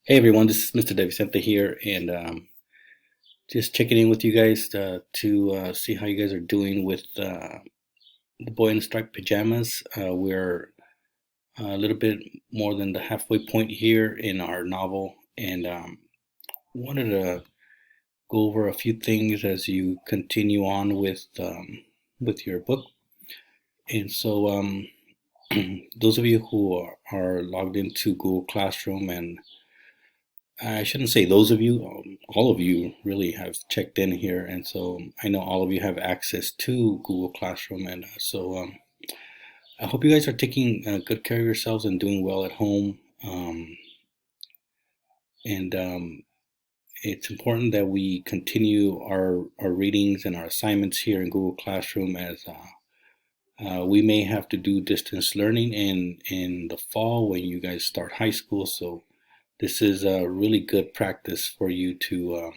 Hey everyone, this is Mr. Devicente here, and just checking in with you guys to see how you guys are doing with the Boy in the Striped Pajamas. We're a little bit more than the halfway point here in our novel, and wanted to go over a few things as you continue on with your book. And so, those of you who are logged into Google Classroom, and I shouldn't say those of you, all of you really have checked in here, and so I know all of you have access to Google Classroom, and I hope you guys are taking good care of yourselves and doing well at home. And It's important that we continue our readings and our assignments here in Google Classroom, as we may have to do distance learning in the fall when you guys start high school. So this is a really good practice for you to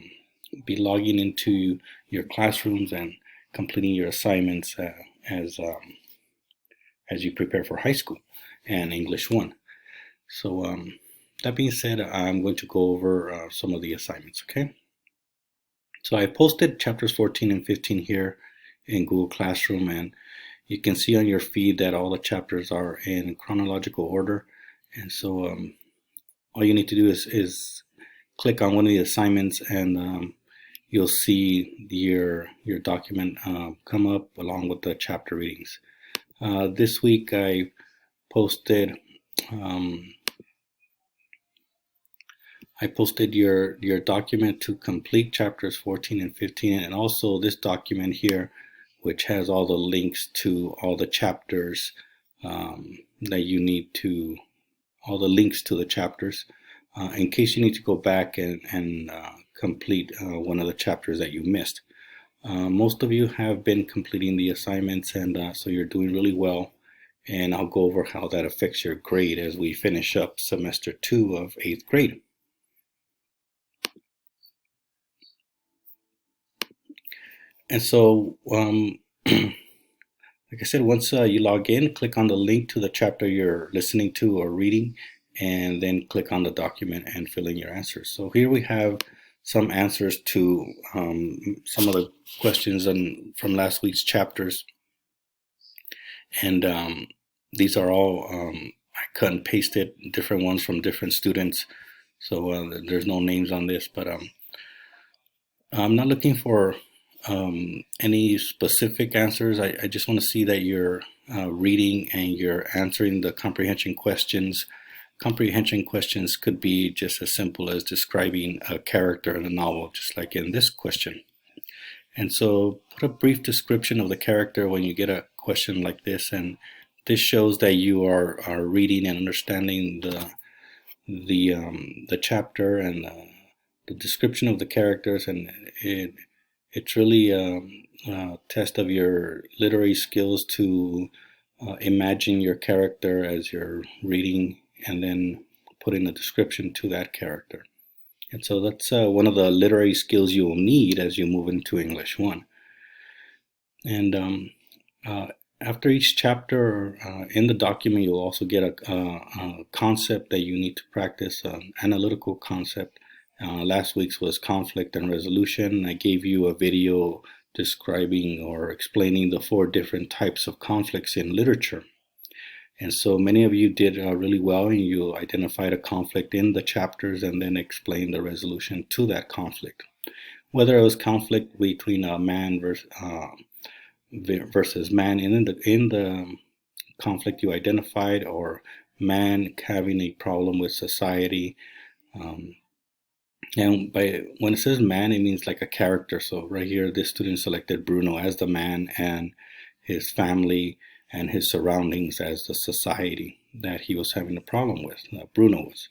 be logging into your classrooms and completing your assignments as as you prepare for high school and English 1. So that being said, I'm going to go over some of the assignments, okay? So I posted chapters 14 and 15 here in Google Classroom, and you can see on your feed that all the chapters are in chronological order. And so all you need to do is click on one of the assignments, and you'll see your document come up along with the chapter readings. This week I posted um, your document to complete chapters 14 and 15, and also this document here, which has all the links to all the chapters that you need to, all the links to the chapters, in case you need to go back and complete one of the chapters that you missed. Most of you have been completing the assignments, and so you're doing really well. And I'll go over how that affects your grade as we finish up semester 2 of 8th grade. And so, like I said, once you log in, click on the link to the chapter you're listening to or reading, and then click on the document and fill in your answers. So here we have some answers to some of the questions from last week's chapters. And these are all, I cut and pasted different ones from different students. So there's no names on this, but I'm not looking for any specific answers. I just want to see that you're reading and you're answering the comprehension questions. Comprehension questions could be just as simple as describing a character in a novel, just like in this question. And so put a brief description of the character when you get a question like this, and this shows that you are reading and understanding the chapter and the description of the characters, and it's really a test of your literary skills to imagine your character as you're reading and then putting a description to that character. And so that's one of the literary skills you will need as you move into English 1. And uh, after each chapter in the document, you'll also get a concept that you need to practice, an analytical concept. Last week's was conflict and resolution. I gave you a video describing or explaining the 4 different types of conflicts in literature. And so many of you did really well, and you identified a conflict in the chapters and then explained the resolution to that conflict. Whether it was conflict between a man versus man in the conflict you identified, or man having a problem with society. And when it says man, it means like a character. So right here, this student selected Bruno as the man, and his family and his surroundings as the society that he was having a problem with, Bruno was.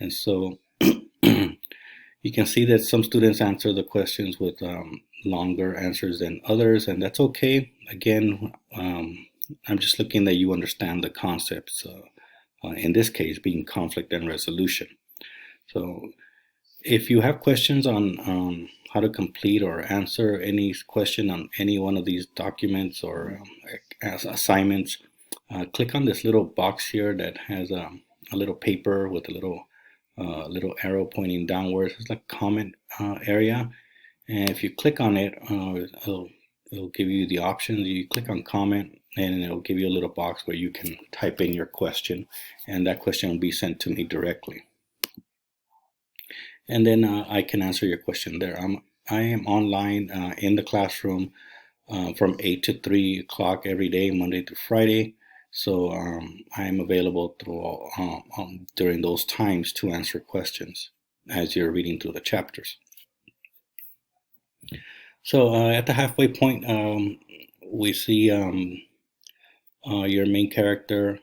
And so you can see that some students answer the questions with longer answers than others, and that's okay. Again, I'm just looking that you understand the concepts, in this case being conflict and resolution. So if you have questions on how to complete or answer any question on any one of these documents or assignments, click on this little box here that has a little paper with a little little arrow pointing downwards. It's like comment area. And if you click on it, it'll give you the options. You click on comment and it'll give you a little box where you can type in your question, and that question will be sent to me directly. And then I can answer your question there. I am online in the classroom from 8 to 3 o'clock every day, Monday to Friday. So I am available through during those times to answer questions as you're reading through the chapters. So at the halfway point, we see your main character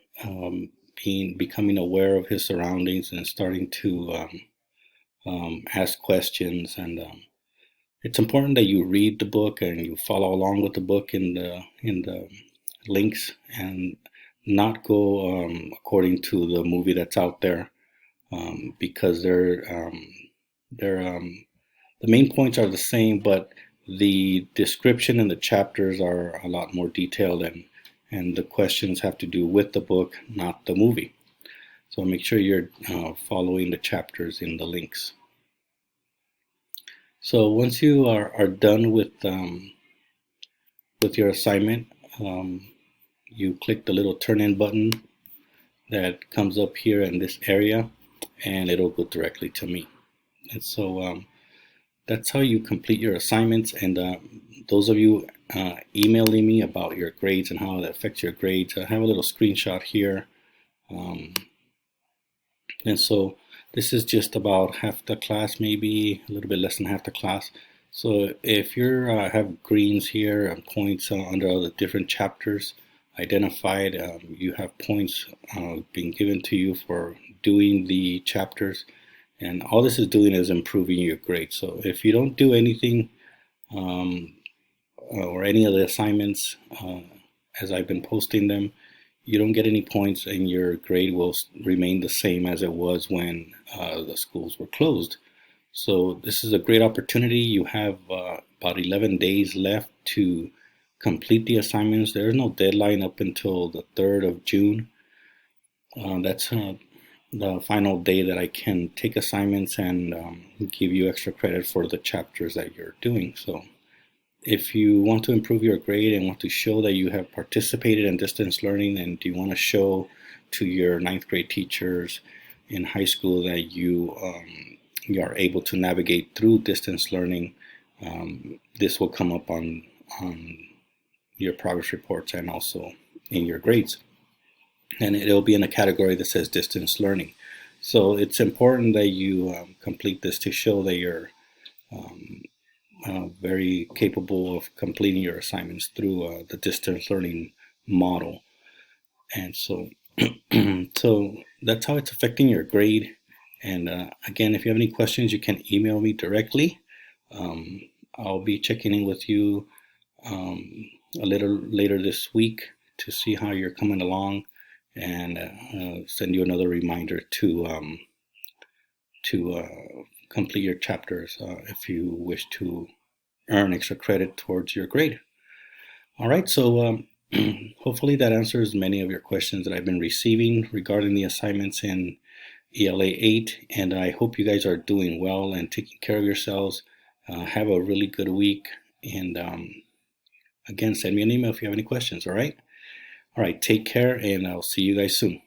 becoming aware of his surroundings and starting to ask questions. And it's important that you read the book and you follow along with the book in the links, and not go according to the movie that's out there, because the main points are the same, but the description in the chapters are a lot more detailed, and the questions have to do with the book, not the movie. So make sure you're following the chapters in the links. So once you are done with your assignment, you click the little turn in button that comes up here in this area, and it'll go directly to me. And so that's how you complete your assignments. And those of you emailing me about your grades and how that affects your grades, I have a little screenshot here. And so this is just about half the class, maybe a little bit less than half the class. So if you have greens here and points under all the different chapters identified, you have points being given to you for doing the chapters, and all this is doing is improving your grade. So if you don't do anything or any of the assignments as I've been posting them, you don't get any points, and your grade will remain the same as it was when the schools were closed. So this is a great opportunity. You have about 11 days left to complete the assignments. There is no deadline up until the 3rd of June. That's the final day that I can take assignments and give you extra credit for the chapters that you're doing. So if you want to improve your grade and want to show that you have participated in distance learning, and you want to show to your 9th grade teachers in high school that you are able to navigate through distance learning, this will come up on your progress reports and also in your grades. And it'll be in a category that says distance learning. So it's important that you complete this to show that you're very capable of completing your assignments through the distance learning model. And so so that's how it's affecting your grade. And again, if you have any questions, you can email me directly. I'll be checking in with you a little later this week to see how you're coming along, and send you another reminder to complete your chapters if you wish to earn extra credit towards your grade. All right, so hopefully that answers many of your questions that I've been receiving regarding the assignments in ELA 8, and I hope you guys are doing well and taking care of yourselves. Have a really good week, and again, send me an email if you have any questions. All right, take care, and I'll see you guys soon.